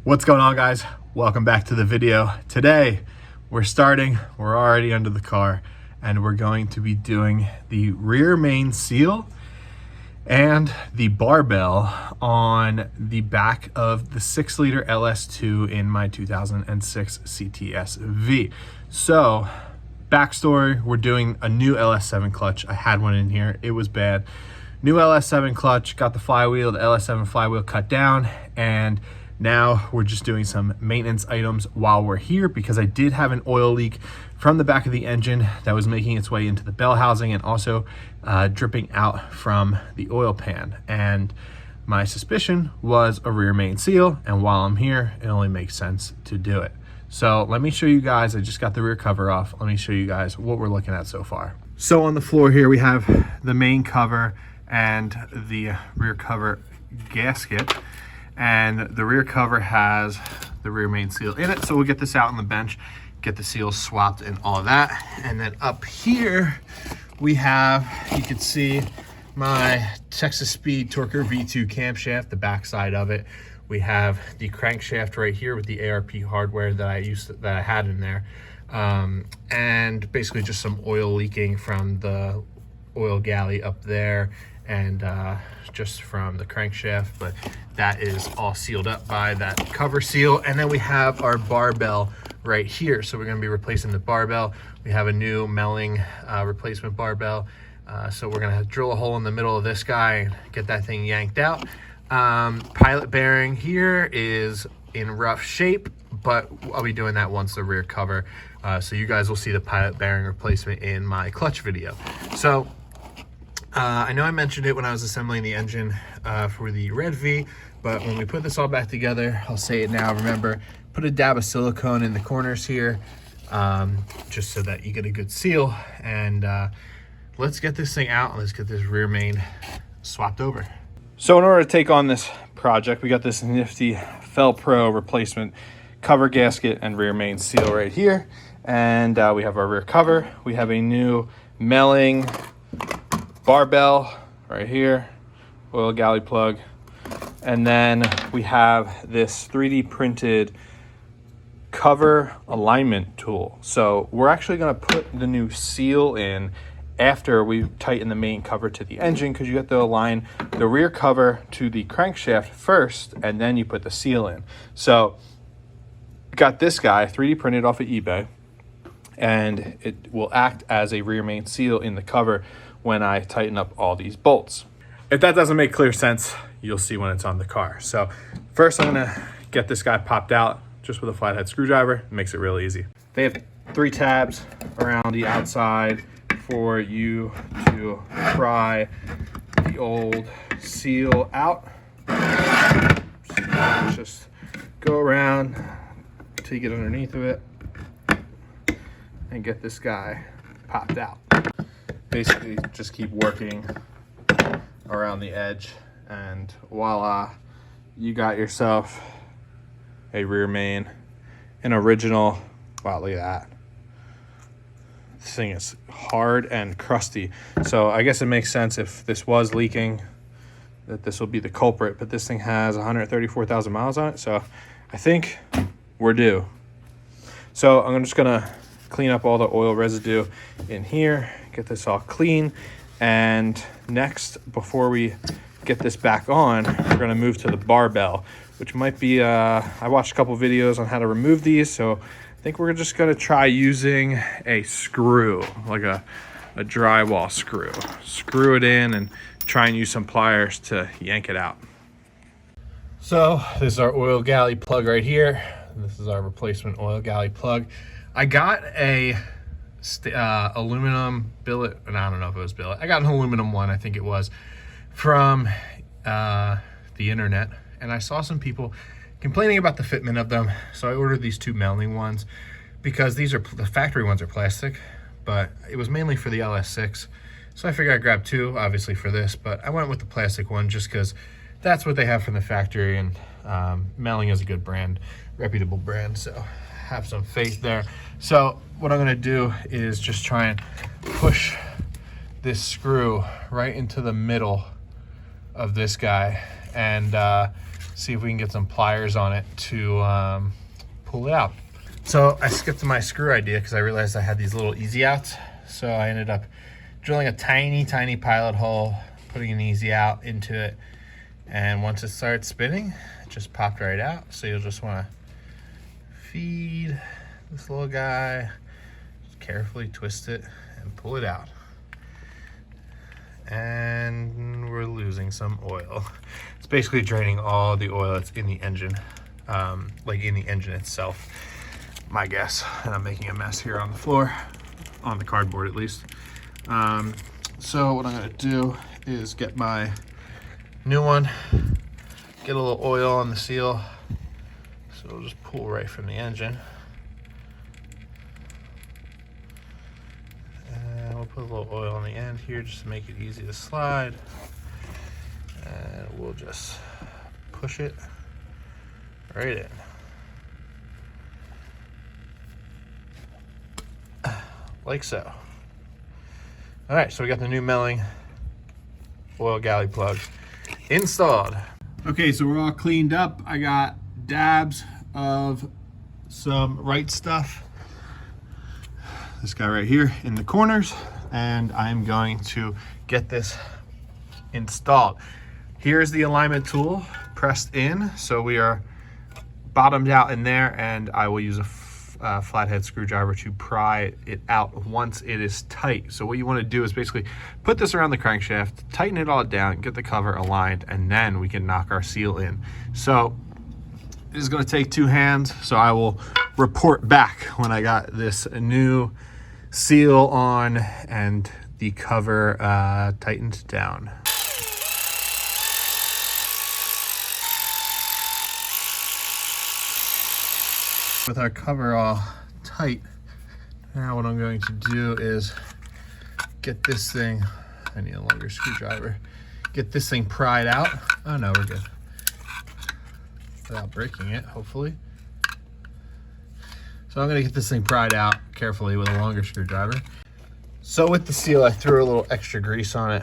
What's going on, guys? Welcome back to the video. Today we're already under the car, and we're going to be doing the rear main seal and the barbell on the back of the 6-liter LS2 in my 2006 CTS-V. So backstory, we're doing a new LS7 clutch. I had one in here, it was bad. New LS7 clutch, got the flywheel, the LS7 flywheel cut down, and now we're just doing some maintenance items while we're here because I did have an oil leak from the back of the engine that was making its way into the bell housing and also dripping out from the oil pan. And my suspicion was a rear main seal, and while I'm here, it only makes sense to do it. So let me show you guys, I just got the rear cover off. Let me show you guys what we're looking at so far. So on the floor here, we have the main cover and the rear cover gasket. And the rear cover has the rear main seal in it. So we'll get this out on the bench, get the seals swapped and all of that. And then up here we have, you can see my Texas Speed Torquer V2 camshaft, the back side of it. We have the crankshaft right here with the ARP hardware that I had in there. And basically just some oil leaking from the oil galley up there, and just from the crankshaft, but that is all sealed up by that cover seal. And then we have our barbell right here. So we're going to be replacing the barbell. We have a new Melling replacement barbell. So we're going to drill a hole in the middle of this guy and get that thing yanked out. Pilot bearing here is in rough shape, but I'll be doing that once the rear cover. So you guys will see the pilot bearing replacement in my clutch video. So I know I mentioned it when I was assembling the engine for the Red V, but when we put this all back together, I'll say it now, remember, put a dab of silicone in the corners here, just so that you get a good seal. And let's get this thing out and let's get this rear main swapped over. So in order to take on this project, we got this nifty Fel Pro replacement cover gasket and rear main seal right here. And we have our rear cover. We have a new Melling barbell right here, oil galley plug, and then we have this 3D printed cover alignment tool. So we're actually going to put the new seal in after we tighten the main cover to the engine, because you have to align the rear cover to the crankshaft first and then you put the seal in. So got this guy 3D printed off of eBay, and it will act as a rear main seal in the cover when I tighten up all these bolts. If that doesn't make clear sense, you'll see when it's on the car. So first I'm gonna get this guy popped out just with a flathead screwdriver. It makes it real easy. They have 3 tabs around the outside for you to pry the old seal out. So just go around until you get underneath of it and get this guy popped out. Basically just keep working around the edge, and voila, you got yourself a rear main, an original. Wow, look at that. This thing is hard and crusty, so I guess it makes sense if this was leaking that this will be the culprit, but this thing has 134,000 miles on it, so I think we're due. So I'm just gonna clean up all the oil residue in here, get this all clean, and next, before we get this back on, we're going to move to the barbell, which might be I watched a couple videos on how to remove these, so I think we're just going to try using a screw, like a drywall screw it in and try and use some pliers to yank it out. So this is our oil galley plug right here. This is our replacement oil galley plug. I got a aluminum billet, and I don't know if it was billet. I got an aluminum one, I think it was, from the internet, and I saw some people complaining about the fitment of them, so I ordered these 2 Melling ones because these are, the factory ones are plastic, but it was mainly for the LS6, so I figured I'd grab 2, obviously for this, but I went with the plastic one just because that's what they have from the factory, and Melling is a good brand, reputable brand, so have some faith there. So what I'm going to do is just try and push this screw right into the middle of this guy, and see if we can get some pliers on it to pull it out. So I skipped my screw idea because I realized I had these little easy outs. So I ended up drilling a tiny pilot hole, putting an easy out into it. And once it started spinning, it just popped right out. So you'll just want to feed this little guy, just carefully twist it and pull it out. And we're losing some oil. It's basically draining all the oil that's in the engine, like in the engine itself, my guess. And I'm making a mess here on the floor, on the cardboard at least. So what I'm gonna do is get my new one, get a little oil on the seal. So it'll just pull right from the engine. And we'll put a little oil on the end here just to make it easy to slide. And we'll just push it right in. Like so. All right, so we got the new milling oil galley plug installed. Okay, so we're all cleaned up. I got dabs of some right stuff. This guy right here in the corners, and I'm going to get this installed. Here's the alignment tool pressed in, so we are bottomed out in there, and I will use a flathead screwdriver to pry it out once it is tight. So what you want to do is basically put this around the crankshaft, tighten it all down, get the cover aligned, and then we can knock our seal in. So this is going to take 2 hands, so I will report back when I got this new seal on and the cover tightened down. With our cover all tight, now what I'm going to do is get this thing, I need a longer screwdriver, get this thing pried out. Oh no, we're good. Without breaking it, hopefully. So I'm gonna get this thing pried out carefully with a longer screwdriver. So with the seal, I threw a little extra grease on it.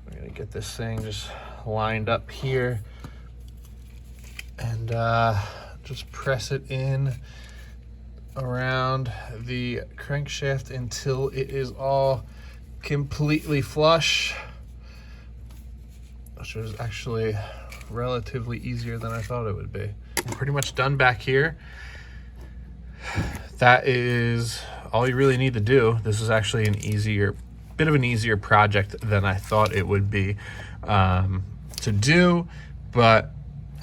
I'm gonna get this thing just lined up here and just press it in around the crankshaft until it is all completely flush, which was actually relatively easier than I thought it would be. I'm pretty much done back here. That is all you really need to do. This is actually bit of an easier project than I thought it would be to do, but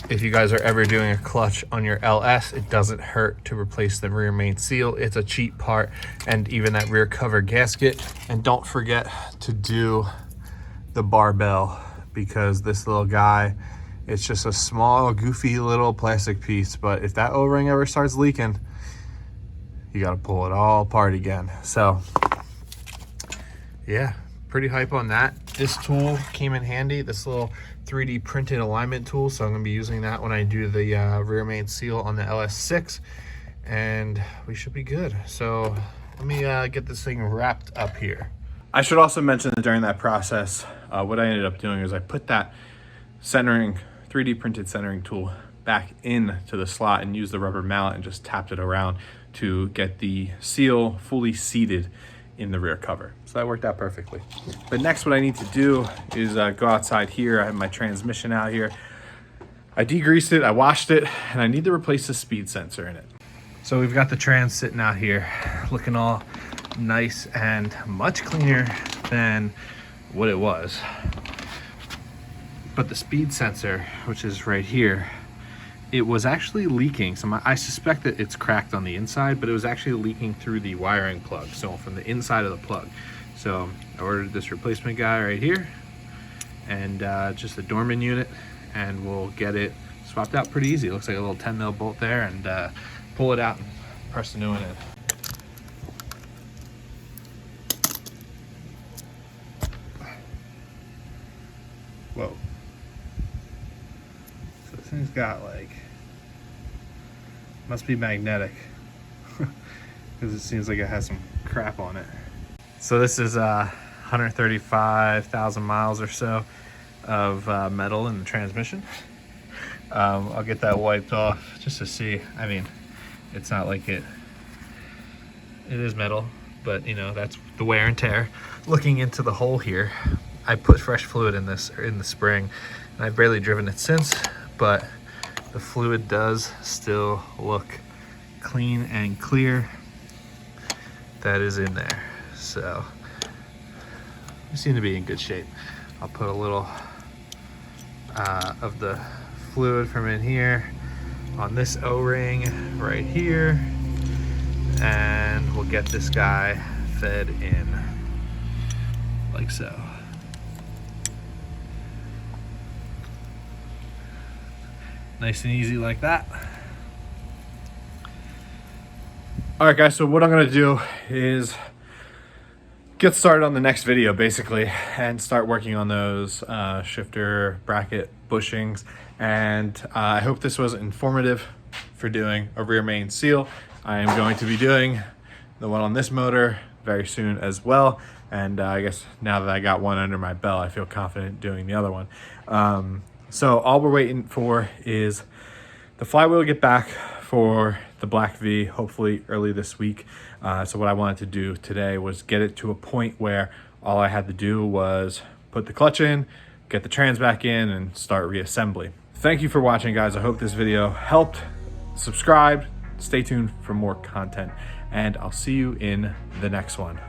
if you guys are ever doing a clutch on your LS, it doesn't hurt to replace the rear main seal. It's a cheap part, and even that rear cover gasket. And don't forget to do the barbell, because this little guy, it's just a small, goofy little plastic piece, but if that O-ring ever starts leaking, you gotta pull it all apart again. So yeah, pretty hype on that. This tool came in handy, this little 3D printed alignment tool. So I'm gonna be using that when I do the rear main seal on the LS6, and we should be good. So let me get this thing wrapped up here. I should also mention that during that process, what I ended up doing is I put that centering, 3D printed centering tool back into the slot and used the rubber mallet and just tapped it around to get the seal fully seated in the rear cover. So that worked out perfectly. But next what I need to do is go outside here. I have my transmission out here. I degreased it, I washed it, and I need to replace the speed sensor in it. So we've got the trans sitting out here looking all nice and much cleaner than what it was. But the speed sensor, which is right here, it was actually leaking. So I suspect that it's cracked on the inside, but it was actually leaking through the wiring plug, so from the inside of the plug. So I ordered this replacement guy right here, and just a Dorman unit, and we'll get it swapped out pretty easy. It looks like a little 10 mil bolt there, and pull it out and press the new one in. Whoa. So this thing's got like, must be magnetic because it seems like it has some crap on it. So this is 135,000 miles or so of metal in the transmission, I'll get that wiped off just to see. I mean, it's not like it is metal, but you know, that's the wear and tear. Looking into the hole here, I put fresh fluid in this in the spring, and I've barely driven it since, but the fluid does still look clean and clear. That is in there, so we seem to be in good shape. I'll put a little of the fluid from in here on this O-ring right here, and we'll get this guy fed in like so. Nice and easy like that. All right, guys, so what I'm gonna do is get started on the next video basically and start working on those shifter bracket bushings. And I hope this was informative for doing a rear main seal. I am going to be doing the one on this motor very soon as well. And I guess now that I got one under my belt, I feel confident doing the other one. So all we're waiting for is the flywheel to get back for the Black V, hopefully early this week. So what I wanted to do today was get it to a point where all I had to do was put the clutch in, get the trans back in, and start reassembly. Thank you for watching, guys. I hope this video helped. Subscribe, stay tuned for more content, and I'll see you in the next one.